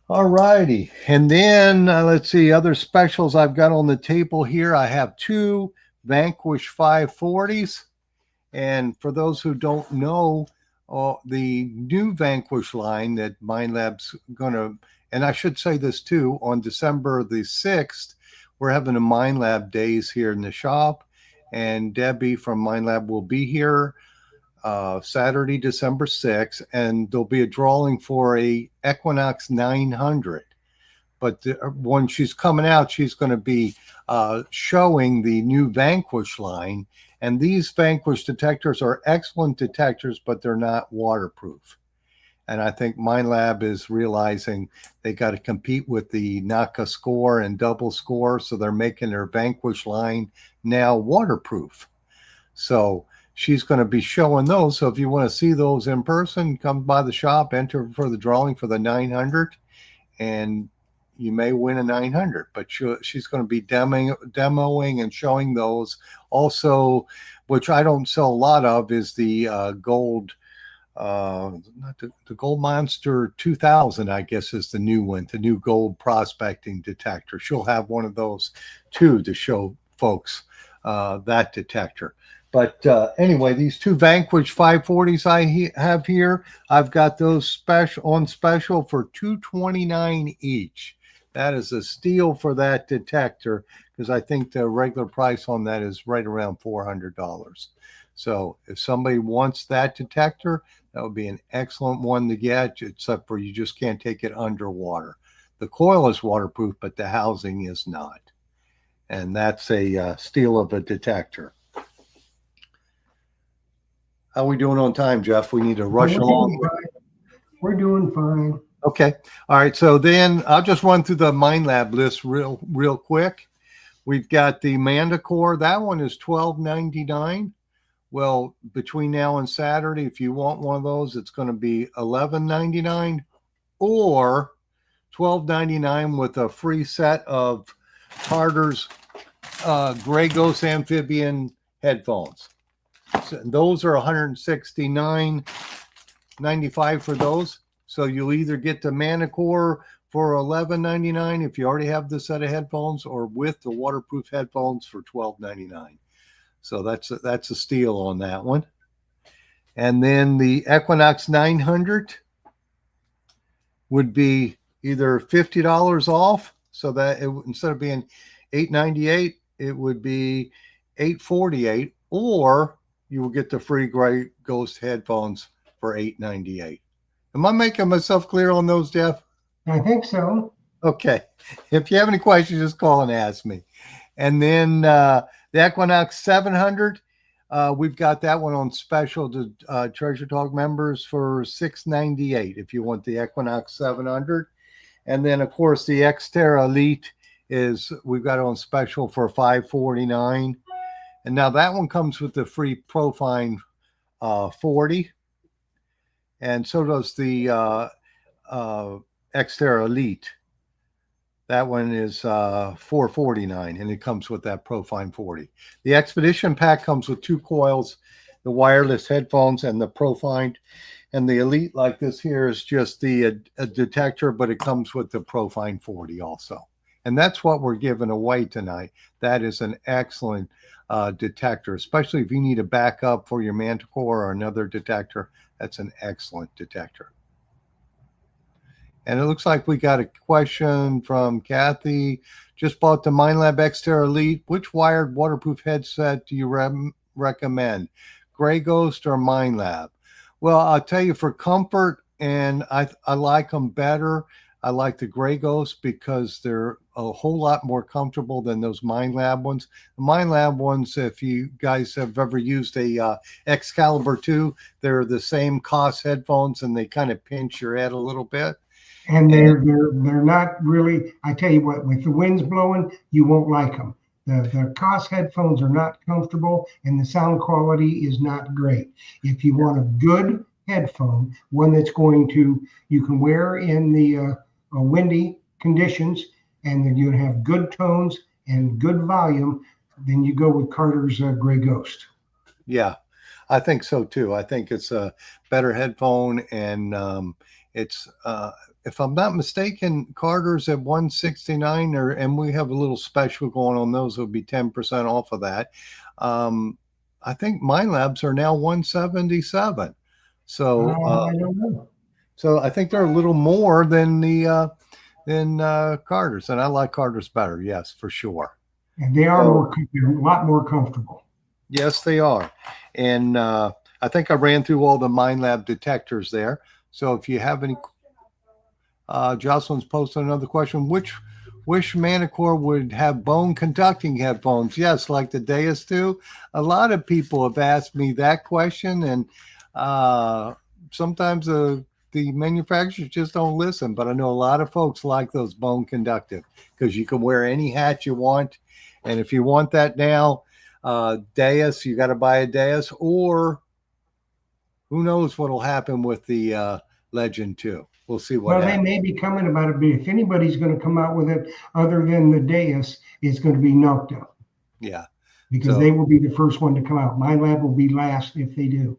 Speaker 1: All righty. And then let's see, other specials I've got on the table here. I have 2 Vanquish 540s. And for those who don't know, the new Vanquish line that MINEAB's going to, and I should say this too, on December the 6th, we're having a MINEAB days here in the shop. And Debbie from MINEAB will be here Saturday, December 6th, and there'll be a drawing for a Equinox 900. But when she's coming out, she's going to be showing the new Vanquish line. And these Vanquish detectors are excellent detectors, but they're not waterproof. And I think MINEAB is realizing they got to compete with the NACA score and double score. So they're making their Vanquish line now waterproof. So she's going to be showing those. So if you want to see those in person, come by the shop, enter for the drawing for the 900, and you may win a 900. But she's going to be demoing and showing those. Also, which I don't sell a lot of, is the gold, not the Gold Monster 2000, I guess, is the new one, the new gold prospecting detector. She'll have one of those too to show folks that detector. But anyway, these 2 Vanquish 540s I have here, I've got those on special for $229 each. That is a steal for that detector, because I think the regular price on that is right around $400. So if somebody wants that detector, that would be an excellent one to get, except for you just can't take it underwater. The coil is waterproof, but the housing is not. And that's a steal of a detector. How are we doing on time, Jeff? We need to rush along.
Speaker 3: We're doing fine.
Speaker 1: Okay. All right. So then I'll just run through the MINEAB list real quick. We've got the Manticore. That one is $12.99. Well, between now and Saturday, if you want one of those, it's going to be $11.99 or $12.99 with a free set of Carter's Gray Ghost Amphibian headphones. So those are $169.95 for those. So you'll either get the Manticore for $11.99 if you already have the set of headphones, or with the waterproof headphones for $12.99. So that's a steal on that one. And then the Equinox 900 would be either $50 off, so that instead of being $898, it would be $848, or you will get the free Gray Ghost headphones for $898. Am I making myself clear on those, Jeff?
Speaker 3: I think so.
Speaker 1: Okay. If you have any questions, just call and ask me. And then the Equinox 700, we've got that one on special to Treasure Talk members for $698 if you want the Equinox 700. And then, of course, the Xterra Elite we've got it on special for $549. And now that one comes with the free Profine 40. And so does the Xterra Elite. That one is $449, and it comes with that Profine 40. The Expedition Pack comes with 2 coils, the wireless headphones, and the Profine. And the Elite, like this here, is just a detector, but it comes with the Profine 40 also. And that's what we're giving away tonight. That is an excellent detector, especially if you need a backup for your Manticore or another detector. That's an excellent detector. And it looks like we got a question from Kathy. Just bought the MINEAB Xterra Elite. Which wired waterproof headset do you recommend? Gray Ghost or MINEAB? Well, I'll tell you, for comfort, and I like them better. I like the Gray Ghost because they're a whole lot more comfortable than those MINEAB ones. The MINEAB ones, if you guys have ever used a Excalibur 2, they're the same cost headphones, and they kind of pinch your head a little bit.
Speaker 3: And they're not really, I tell you what, with the winds blowing, you won't like them. The COS headphones are not comfortable, and the sound quality is not great. If you want a good headphone, one that's you can wear in the windy conditions, and then you have good tones and good volume, then you go with Carter's Gray Ghost.
Speaker 1: Yeah. I think so too. I think it's a better headphone, and it's if I'm not mistaken, Carter's at 169, and we have a little special going on those. Will be 10% off of that. I think MINEABs are now 177. So
Speaker 3: I don't know.
Speaker 1: so I think they're a little more than the than Carter's, and I like Carter's better. Yes, for sure.
Speaker 3: And they are a lot more comfortable.
Speaker 1: Yes, they are. And I think I ran through all the MINEAB detectors there. So if you have any, Jocelyn's posted another question. Which Manticore would have bone conducting headphones? Yes, like the Deus do. A lot of people have asked me that question, and sometimes the manufacturers just don't listen. But I know a lot of folks like those bone conductive because you can wear any hat you want. And if you want that now, Deus, you got to buy a Deus, or who knows what'll happen with the Legend 2. We'll see what happens.
Speaker 3: They may be coming about it, but if anybody's going to come out with it other than the Deus, it's going to be Nocta.
Speaker 1: Yeah.
Speaker 3: Because they will be the first one to come out. MINEAB will be last if they do.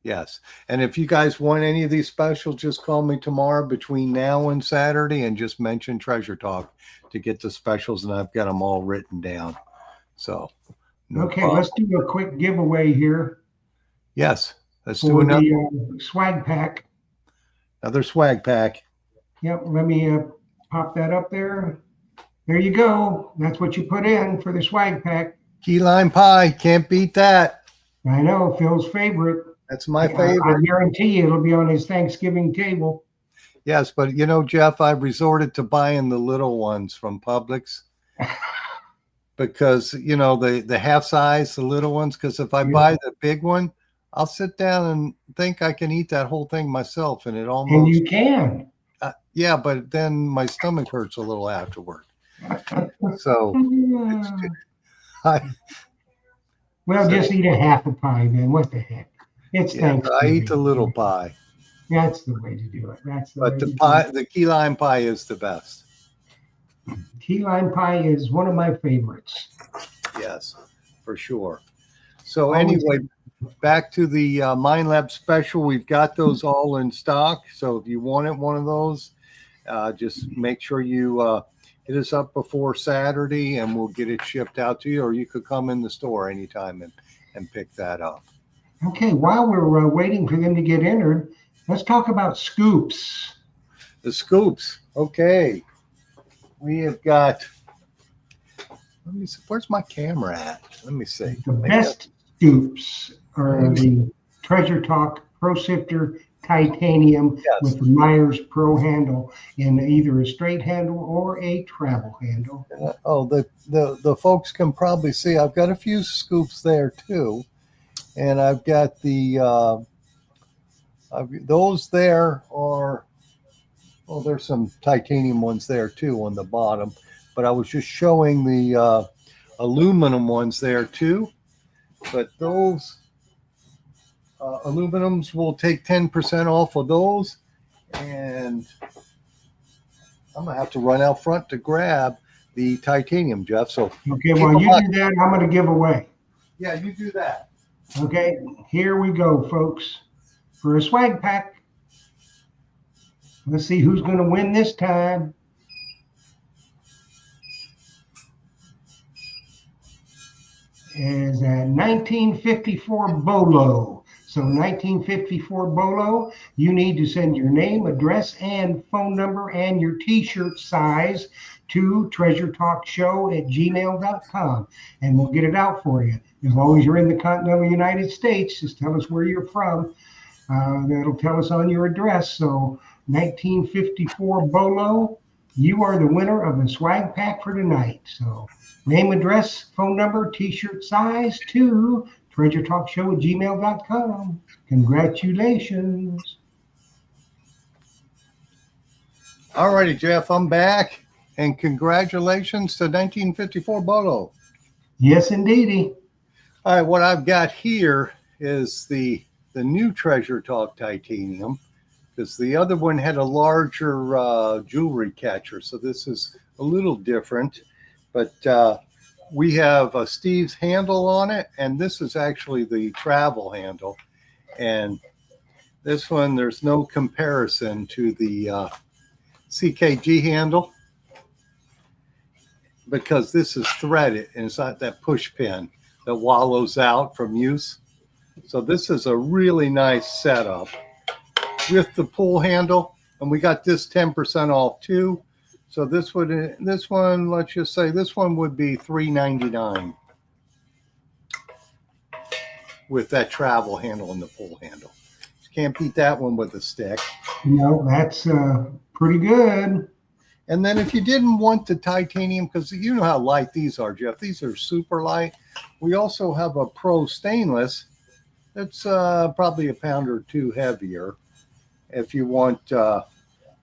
Speaker 1: Yes. And if you guys want any of these specials, just call me tomorrow between now and Saturday and just mention Treasure Talk to get the specials, and I've got them all written down. So,
Speaker 3: okay, let's do a quick giveaway here.
Speaker 1: Yes, let's do another
Speaker 3: swag pack.
Speaker 1: Another swag pack.
Speaker 3: Yep, let me pop that up there. There you go. That's what you put in for the swag pack.
Speaker 1: Key lime pie, can't beat that.
Speaker 3: I know, Phil's favorite.
Speaker 1: That's my favorite.
Speaker 3: I guarantee you it'll be on his Thanksgiving table.
Speaker 1: Yes, but you know, Jeff, I've resorted to buying the little ones from Publix. Because, you know, the half size, the little ones, because if I buy the big one, I'll sit down and think I can eat that whole thing myself. And it almost.
Speaker 3: And you can.
Speaker 1: Yeah, but then my stomach hurts a little afterward. So.
Speaker 3: Just eat a half a pie then. What the heck? It's Thanksgiving.
Speaker 1: I eat the little pie.
Speaker 3: That's the way to do it.
Speaker 1: The key lime pie is the best.
Speaker 3: Key lime pie is one of my favorites.
Speaker 1: Yes, for sure. So anyway, back to the MINEAB special. We've got those all in stock. So if you wanted one of those, just make sure you hit us up before Saturday, and we'll get it shipped out to you. Or you could come in the store anytime and pick that up.
Speaker 3: Okay, while we're waiting for them to get entered, let's talk about scoops.
Speaker 1: The scoops. Okay. We have got, let me see, where's my camera at? Let me see.
Speaker 3: The best scoops are the Treasure Talk Pro Sifter Titanium with the Myers Pro handle in either a straight handle or a travel handle.
Speaker 1: The folks can probably see I've got a few scoops there too. And I've got the, those there are, there's some titanium ones there too on the bottom, but I was just showing the aluminum ones there too. But those aluminums will take 10% off of those, and I'm gonna have to run out front to grab the titanium, Jeff. So
Speaker 3: okay, while you do that, I'm gonna give away.
Speaker 1: Yeah, you do that.
Speaker 3: Okay, here we go, folks, for a swag pack. Let's see who's going to win this time. Is a 1954 Bolo. So 1954 Bolo, you need to send your name, address, and phone number and your t-shirt size to treasuretalkshow@gmail.com, and we'll get it out for you. As long as you're in the continental United States, just tell us where you're from. That'll tell us on your address. So 1954 Bolo, you are the winner of the swag pack for tonight. So name, address, phone number, t-shirt size to treasuretalkshow@gmail.com. Congratulations.
Speaker 1: All righty, Jeff, I'm back. And congratulations to 1954 Bolo.
Speaker 3: Yes, indeedy.
Speaker 1: All right, what I've got here is the new Treasure Talk Titanium, because the other one had a larger jewelry catcher. So this is a little different. But we have Steve's handle on it, and this is actually the travel handle. And this one, there's no comparison to the CKG handle because this is threaded and it's not that push pin that wallows out from use. So this is a really nice setup with the pull handle, and we got this 10% off too. So this one, let's just say this one would be $3.99 with that travel handle and the pull handle. You can't beat that one with a stick.
Speaker 3: No, that's pretty good.
Speaker 1: And then if you didn't want the titanium, because you know how light these are, Jeff, these are super light. We also have a Pro stainless that's probably a pound or two heavier. If you want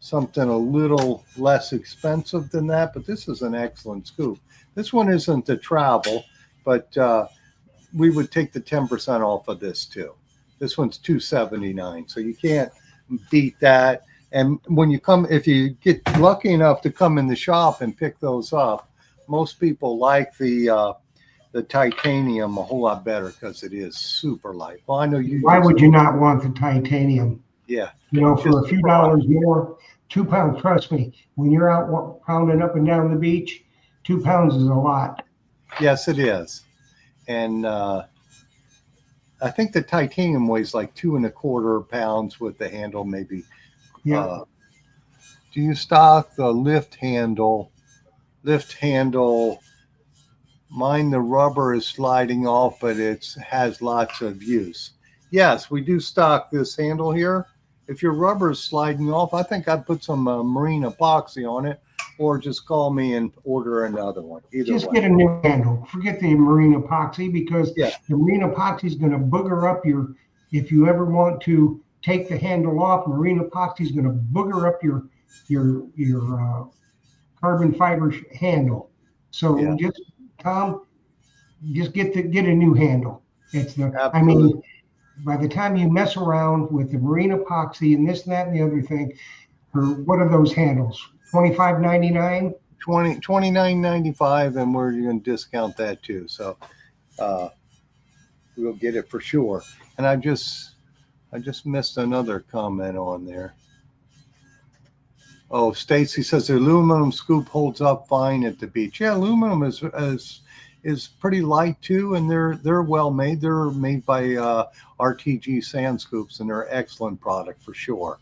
Speaker 1: something a little less expensive than that, but this is an excellent scoop. This one isn't the travel, but we would take the 10% off of this too. This one's $2.79, so you can't beat that. And when you come, if you get lucky enough to come in the shop and pick those up, most people like the titanium a whole lot better because it is super light. Well, I know you.
Speaker 3: Why would you not want the titanium?
Speaker 1: Yeah.
Speaker 3: You know, for a few dollars more, 2 pounds, trust me, when you're out pounding up and down the beach, 2 pounds is a lot.
Speaker 1: Yes, it is. And I think the titanium weighs like 2.25 pounds with the handle, maybe.
Speaker 3: Yeah.
Speaker 1: Do you stock the lift handle? Lift handle. Mine, the rubber is sliding off, but it has lots of use. Yes, we do stock this handle here. If your rubber is sliding off, I think I'd put some marine epoxy on it, or just call me and order another one.
Speaker 3: Just get a new handle. Forget the marine epoxy, because
Speaker 1: the
Speaker 3: marine epoxy is going to booger up your, if you ever want to take the handle off, marine epoxy is going to booger up your carbon fiber handle. So just, Tom, just get a new handle. It's the, I mean, by the time you mess around with the marine epoxy and this and that and the other thing, for what are those handles? $25.99?
Speaker 1: $29.95, and we're going to discount that too. So we'll get it for sure. And I just missed another comment on there. Oh, Stacy says the aluminum scoop holds up fine at the beach. Yeah, aluminum is pretty light too, and they're well made. They're made by RTG sand scoops, and they're an excellent product for sure.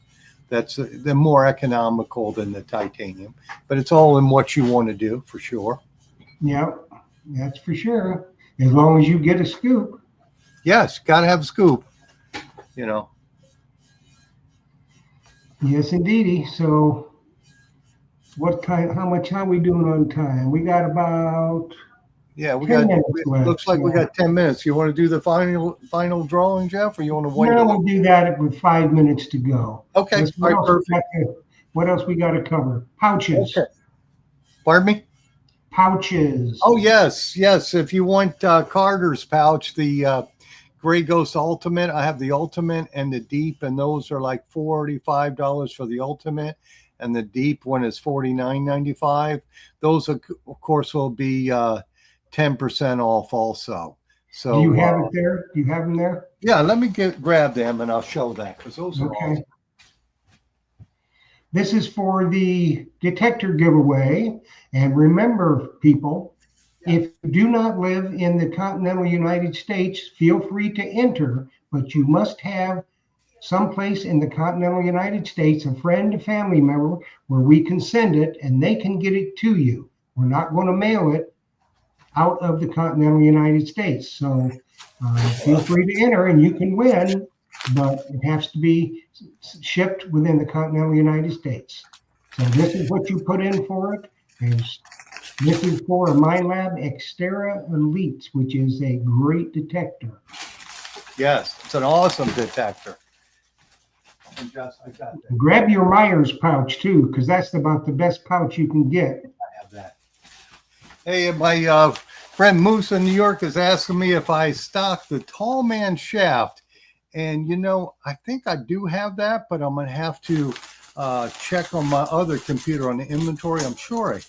Speaker 1: They're more economical than the titanium, but it's all in what you want to do for sure.
Speaker 3: Yeah, that's for sure. As long as you get a scoop.
Speaker 1: Yes, got to have a scoop. You know.
Speaker 3: Yes, indeedy. So, how much time we doing on time? We got about.
Speaker 1: Yeah, looks like we got 10 minutes. You want to do the final drawing, Jeff, or you want to wait?
Speaker 3: No, we'll do that with 5 minutes to go.
Speaker 1: Okay.
Speaker 3: What else we got to cover? Pouches.
Speaker 1: Okay. Pardon me?
Speaker 3: Pouches.
Speaker 1: Oh, yes. If you want Carter's pouch, the Gray Ghost Ultimate, I have the Ultimate and the Deep, and those are like $45 for the Ultimate, and the Deep one is $49.95. Those, of course, will be 10% off also. So
Speaker 3: do you have it there? Do you have them there?
Speaker 1: Yeah, let me grab them and I'll show that, because those are awesome.
Speaker 3: This is for the detector giveaway. And remember, people, if you do not live in the continental United States, feel free to enter, but you must have someplace in the continental United States, a friend, a family member, where we can send it and they can get it to you. We're not going to mail it out of the continental United States. So feel free to enter and you can win, but it has to be shipped within the continental United States. So this is what you put in for it. This is for a MINEAB Xterra Elite, which is a great detector.
Speaker 1: Yes, it's an awesome detector. I got that.
Speaker 3: Grab your Myers pouch too, because that's about the best pouch you can get.
Speaker 1: I have that. Hey, my friend Moose in New York is asking me if I stock the Tall Man shaft. And, you know, I think I do have that, but I'm going to have to check on my other computer on the inventory. I'm sure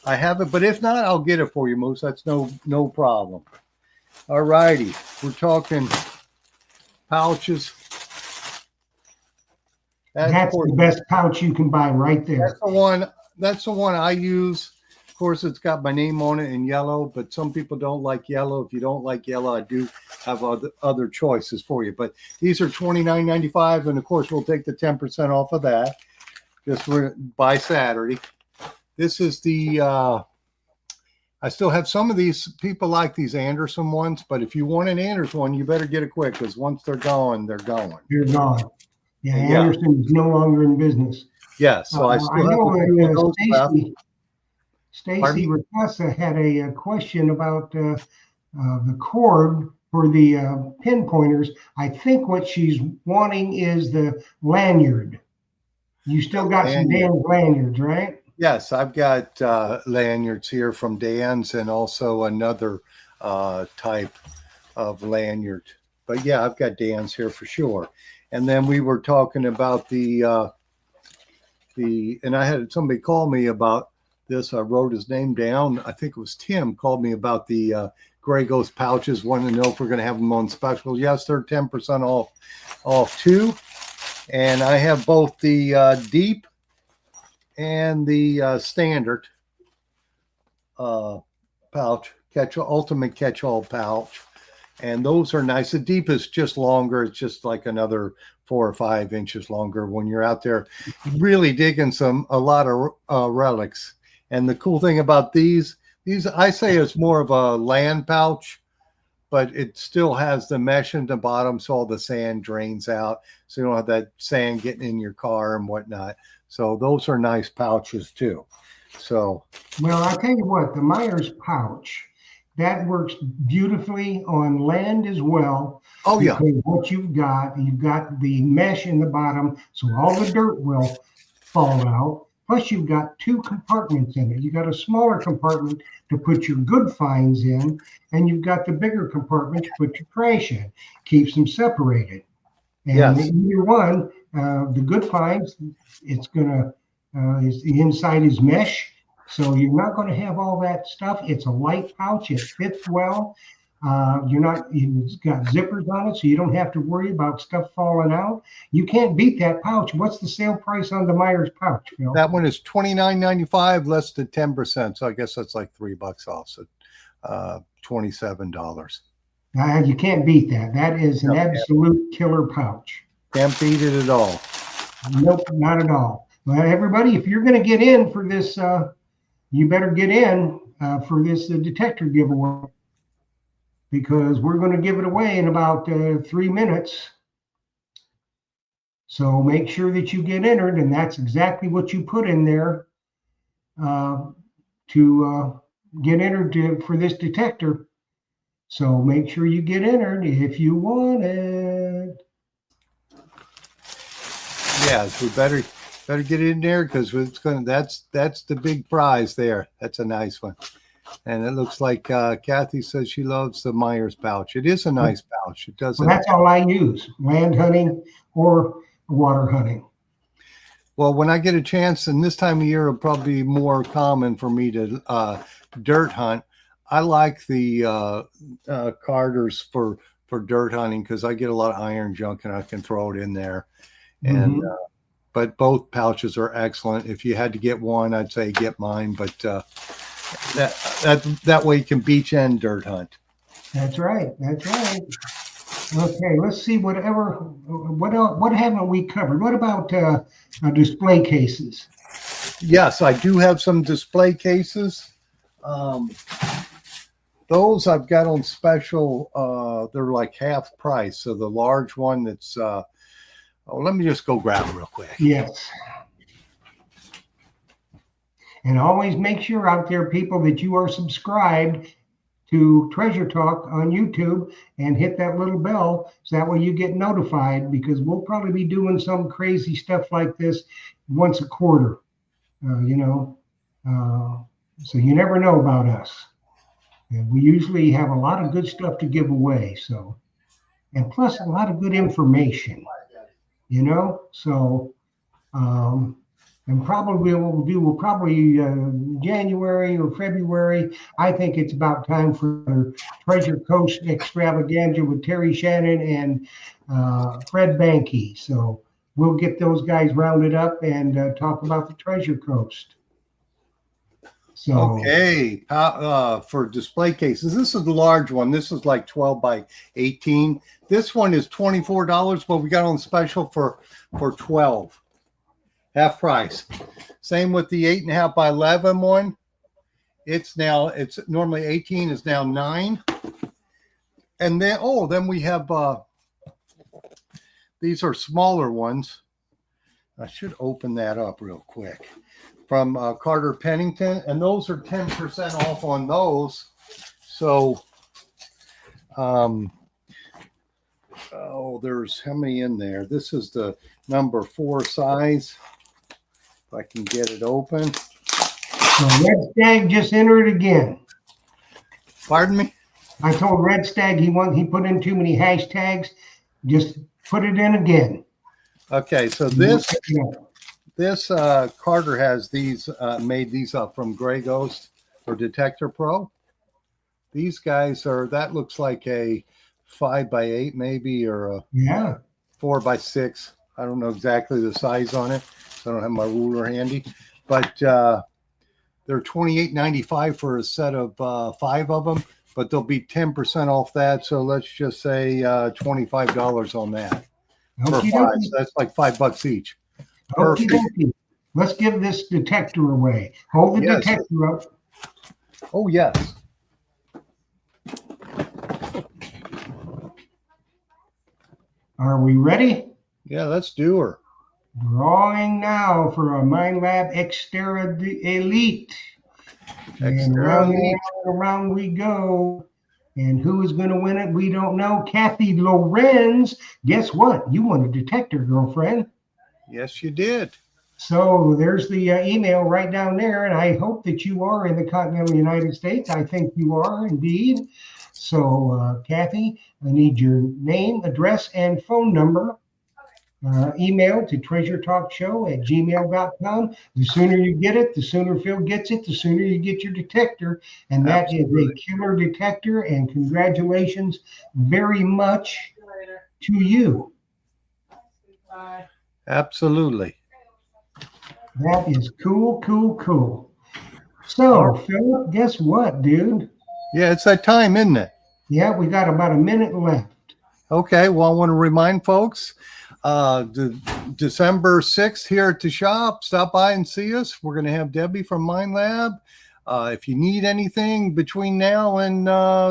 Speaker 1: I have it, but if not, I'll get it for you, Moose. That's no problem. All righty. We're talking pouches.
Speaker 3: That's the best pouch you can buy right there.
Speaker 1: That's the one I use. Of course, it's got my name on it in yellow, but some people don't like yellow. If you don't like yellow, I do have other choices for you. But these are $29.95, and of course, we'll take the 10% off of that just by Saturday. This is the, I still have some of these. People like these Anderson ones, but if you want an Anderson one, you better get it quick because once they're gone, they're gone.
Speaker 3: They're gone. Yeah, Anderson is no longer in business.
Speaker 1: Yeah, so I still have a few of those left.
Speaker 3: Stacy Ricasa had a question about the cord for the pinpointers. I think what she's wanting is the lanyard. You still got some damn lanyards, right?
Speaker 1: Yes, I've got lanyards here from Dan's and also another type of lanyard. But yeah, I've got Dan's here for sure. And then we were talking about and I had somebody call me about this. I wrote his name down. I think it was Tim called me about the Gray Ghost pouches. Wanted to know if we're going to have them on special. Yes, they're 10% off too. And I have both the deep and the standard pouch, ultimate catch-all pouch. And those are nice. The deep is just longer. It's just like another 4 or 5 inches longer when you're out there really digging a lot of relics. And the cool thing about these I say it's more of a land pouch, but it still has the mesh in the bottom, so all the sand drains out, so you don't have that sand getting in your car and whatnot. So those are nice pouches too. So,
Speaker 3: well, I tell you what, the Myers pouch, that works beautifully on land as well.
Speaker 1: Oh yeah.
Speaker 3: What you've got the mesh in the bottom, so all the dirt will fall out. Plus, you've got 2 compartments in it. You got a smaller compartment to put your good finds in, and you've got the bigger compartment to put your trash in. Keeps them separated. And either one, the good finds, it's gonna, the inside is mesh, so you're not going to have all that stuff. It's a light pouch. It fits well. It's got zippers on it, so you don't have to worry about stuff falling out. You can't beat that pouch. What's the sale price on the Myers pouch, Phil?
Speaker 1: That one is $29.95, less than 10%. So I guess that's like $3 off. So $27.
Speaker 3: You can't beat that. That is an absolute killer pouch.
Speaker 1: Can't beat it at all.
Speaker 3: Nope, not at all. Well, everybody, if you're going to get in for this, you better get in for this detector giveaway, because we're going to give it away in about 3 minutes. So make sure that you get entered, and that's exactly what you put in there to get entered for this detector. So make sure you get entered if you want it.
Speaker 1: Yeah, so better get in there, because it's that's the big prize there. That's a nice one. And it looks like Kathy says she loves the Myers pouch. It is a nice pouch. It doesn't.
Speaker 3: Well, that's all I use: land hunting or water hunting.
Speaker 1: Well, when I get a chance, and this time of year it'll probably be more common for me to dirt hunt. I like the carders for dirt hunting, because I get a lot of iron junk and I can throw it in there. And but both pouches are excellent. If you had to get one, I'd say get mine. But that way you can beach and dirt hunt.
Speaker 3: That's right. That's right. Okay, let's see. What haven't we covered? What about display cases?
Speaker 1: Yes, I do have some display cases. Those I've got on special. They're like half price. So the large one that's let me just go grab them real quick.
Speaker 3: Yes. And always make sure out there, people, that you are subscribed to Treasure Talk on YouTube and hit that little bell, so that way you get notified, because we'll probably be doing some crazy stuff like this once a quarter, so you never know about us. And we usually have a lot of good stuff to give away, and plus a lot of good information, so And probably we'll probably January or February. I think it's about time for Treasure Coast Extravaganza with Terry Shannon and Fred Banke. So we'll get those guys rounded up and talk about the Treasure Coast. So
Speaker 1: okay, for display cases, this is the large one. This is like 12 by 18. This one is $24, but we got on special for 12. Half price. Same with the 8.5 by 11 one. It's normally 18, is now 9. And then we have these are smaller ones. I should open that up real quick. From Carter Pennington, and those are 10% off on those. So there's how many in there? This is the number 4 size. I can get it open.
Speaker 3: So Red Stag just entered again.
Speaker 1: Pardon me?
Speaker 3: I told Red Stag he put in too many hashtags. Just put it in again.
Speaker 1: Okay, so this Carter has these made these up from Gray Ghost or Detector Pro. These guys that looks like a 5 by 8 maybe, or a 4 by 6. I don't know exactly the size on it. I don't have my ruler handy, but they're $28.95 for a set of 5 of them, but they'll be 10% off that. So let's just say $25 on that for 5. So that's like $5 each. Perfect.
Speaker 3: Let's give this detector away. Hold the detector up.
Speaker 1: Oh, yes.
Speaker 3: Are we ready?
Speaker 1: Yeah, let's do her.
Speaker 3: Drawing now for a MINEAB Xterra Elite. And around we go. And who is going to win it? We don't know. Kathy Lorenz. Guess what? You won a detector, girlfriend.
Speaker 1: Yes, you did.
Speaker 3: So there's the email right down there. And I hope that you are in the continental United States. I think you are indeed. So, Kathy, I need your name, address, and phone number. Email to treasuretalkshow@gmail.com. The sooner you get it, the sooner Phil gets it, the sooner you get your detector. And that is a killer detector. And congratulations very much to you.
Speaker 4: Bye.
Speaker 1: Absolutely.
Speaker 3: That is cool, cool, cool. So, Philip, guess what, dude?
Speaker 1: Yeah, it's that time, isn't it?
Speaker 3: Yeah, we got about a minute left.
Speaker 1: Okay, well, I want to remind folks, December 6th here at the shop, stop by and see us. We're going to have Debbie from MINEAB. If you need anything between now and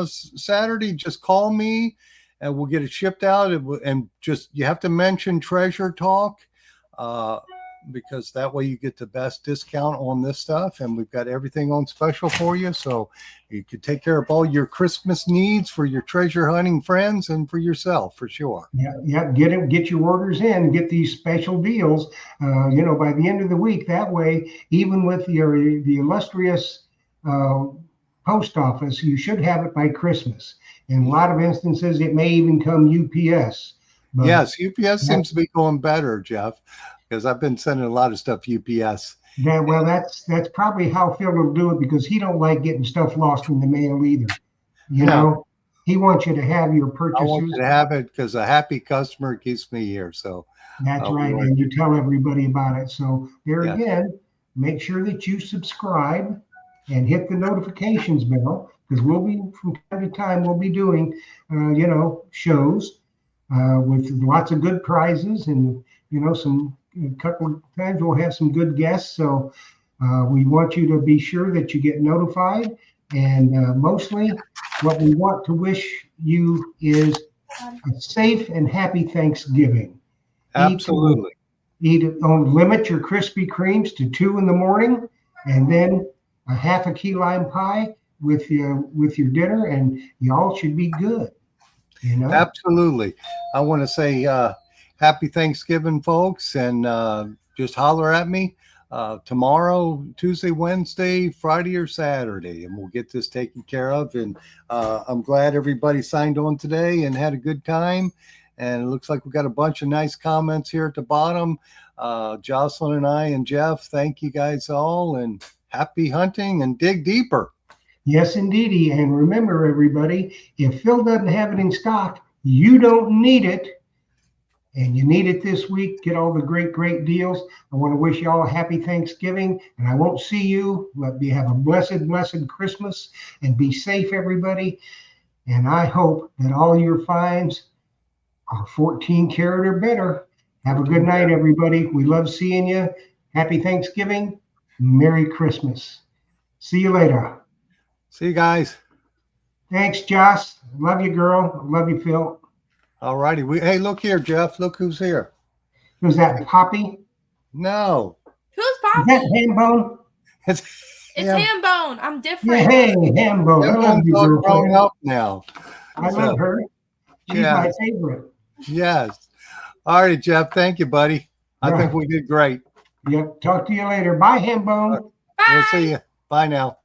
Speaker 1: Saturday, just call me and we'll get it shipped out. And just, you have to mention Treasure Talk, because that way you get the best discount on this stuff. And we've got everything on special for you. So you can take care of all your Christmas needs for your treasure hunting friends and for yourself, for sure.
Speaker 3: Yeah. Get your orders in, get these special deals, by the end of the week. That way, even with the illustrious post office, you should have it by Christmas. In a lot of instances, it may even come UPS. But
Speaker 1: yes, UPS seems to be going better, Jeff, because I've been sending a lot of stuff UPS.
Speaker 3: Yeah, well, that's probably how Phil will do it, because he don't like getting stuff lost in the mail either. You know, he wants you to have your purchases.
Speaker 1: I want you to have it, because a happy customer keeps me here. So
Speaker 3: that's right, and you tell everybody about it. So there again, make sure that you subscribe and hit the notifications bell, because we'll be, from time to time, we'll be doing, shows with lots of good prizes, and a couple of times we'll have some good guests. So we want you to be sure that you get notified. And mostly what we want to wish you is a safe and happy Thanksgiving.
Speaker 1: Absolutely.
Speaker 3: Limit your Krispy Kremes to 2 in the morning, and then a half a key lime pie with your dinner, and y'all should be good.
Speaker 1: Absolutely. I want to say happy Thanksgiving, folks, and just holler at me tomorrow, Tuesday, Wednesday, Friday, or Saturday, and we'll get this taken care of. And I'm glad everybody signed on today and had a good time. And it looks like we got a bunch of nice comments here at the bottom. Jocelyn and I and Jeff, thank you guys all, and happy hunting and dig deeper.
Speaker 3: Yes, indeedy. And remember, everybody, if Phil doesn't have it in stock, you don't need it. And you need it this week. Get all the great deals. I want to wish you all a happy Thanksgiving. And I won't see you. Let me have a blessed Christmas. And be safe, everybody. And I hope that all your finds are 14 karat or better. Have a good night, everybody. We love seeing you. Happy Thanksgiving. Merry Christmas. See you later.
Speaker 1: See you guys.
Speaker 3: Thanks, Joss. Love you, girl. Love you, Phil.
Speaker 1: All righty. Hey, look here, Jeff. Look who's here.
Speaker 3: Who's that, Poppy?
Speaker 1: No.
Speaker 5: Who's
Speaker 3: Is
Speaker 5: Poppy?
Speaker 3: that Hambone?
Speaker 1: It's
Speaker 5: Hambone. I'm different.
Speaker 3: Yeah, hey, Hambone. I love you,
Speaker 1: grown
Speaker 3: girlfriend.
Speaker 1: up now.
Speaker 3: I love her. She's
Speaker 1: Yeah.
Speaker 3: my favorite.
Speaker 1: Yes. All right, Jeff. Thank you, buddy. I think we did great.
Speaker 3: Yep. Talk to you later. Bye, Hambone.
Speaker 5: Bye.
Speaker 1: We'll see you. Bye now.